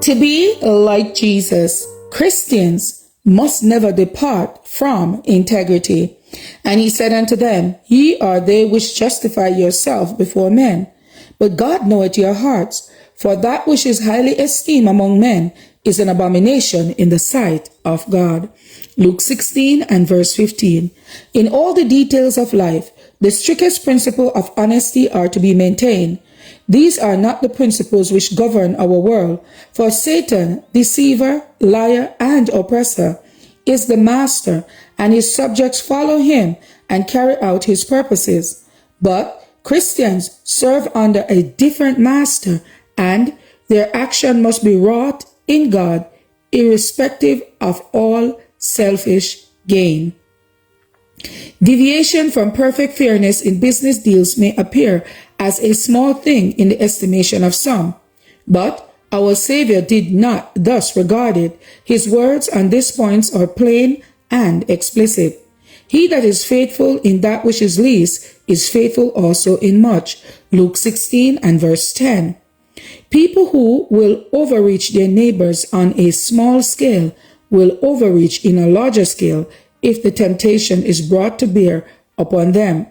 To be like Jesus, Christians must never depart from integrity. And he said unto them, Ye are they which justify yourself before men, but God knoweth your hearts. For that which is highly esteemed among men is an abomination in the sight of God. Luke 16 and verse 15. In all the details of life, the strictest principle of honesty are to be maintained. These are not the principles which govern our world, for Satan, deceiver, liar, and oppressor, is the master, and his subjects follow him and carry out his purposes. But Christians serve under a different master, and their action must be wrought in God, irrespective of all selfish gain. Deviation from perfect fairness in business deals may appear as a small thing in the estimation of some, but our Savior did not thus regard it. His words on these points are plain and explicit. He that is faithful in that which is least is faithful also in much. Luke 16 and verse 10. People who will overreach their neighbors on a small scale will overreach in a larger scale if the temptation is brought to bear upon them.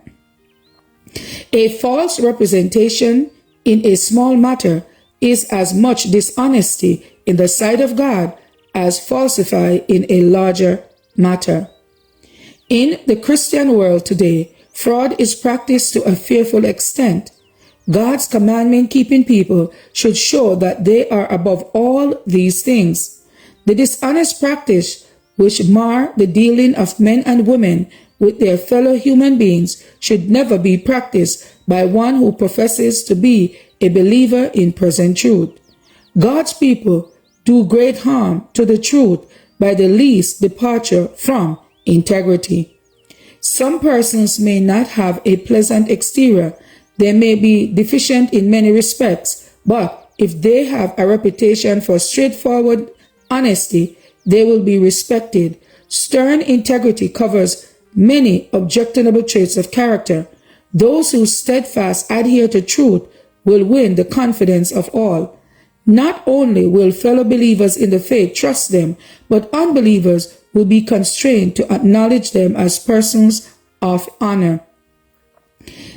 A false representation in a small matter is as much dishonesty in the sight of God as falsify in a larger matter. In the Christian world today, fraud is practiced to a fearful extent. God's commandment-keeping people should show that they are above all these things. The dishonest practice which mar the dealing of men and women with their fellow human beings should never be practiced by one who professes to be a believer in present truth. God's people do great harm to the truth by the least departure from integrity. Some persons may not have a pleasant exterior. They may be deficient in many respects, but if they have a reputation for straightforward honesty, they will be respected. Stern integrity covers many objectionable traits of character. Those who steadfast adhere to truth will win the confidence of all. Not only will fellow believers in the faith trust them, but unbelievers will be constrained to acknowledge them as persons of honor.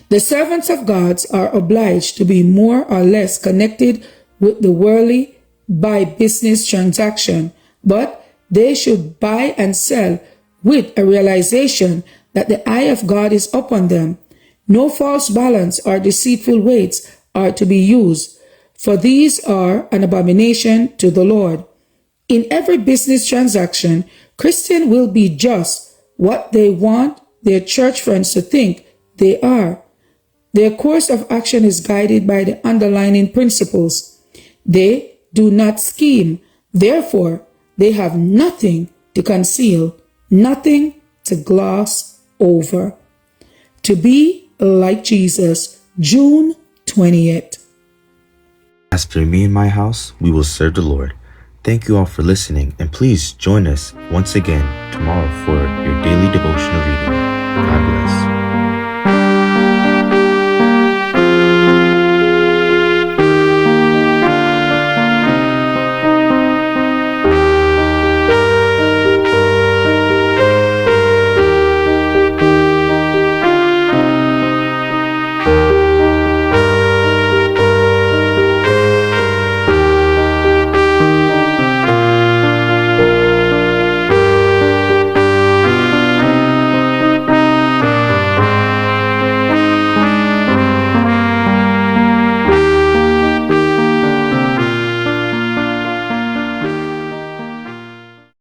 The servants of God are obliged to be more or less connected with the worldly by business transaction, but they should buy and sell with a realization that the eye of God is upon them. No false balance or deceitful weights are to be used, for these are an abomination to the Lord. In every business transaction, Christians will be just what they want their church friends to think they are. Their course of action is guided by the underlying principles. They do not scheme. Therefore, they have nothing to conceal, nothing to gloss over. To be like Jesus, June 20th. As for me and my house, we will serve the Lord. Thank you all for listening, and please join us once again tomorrow for your daily devotional reading.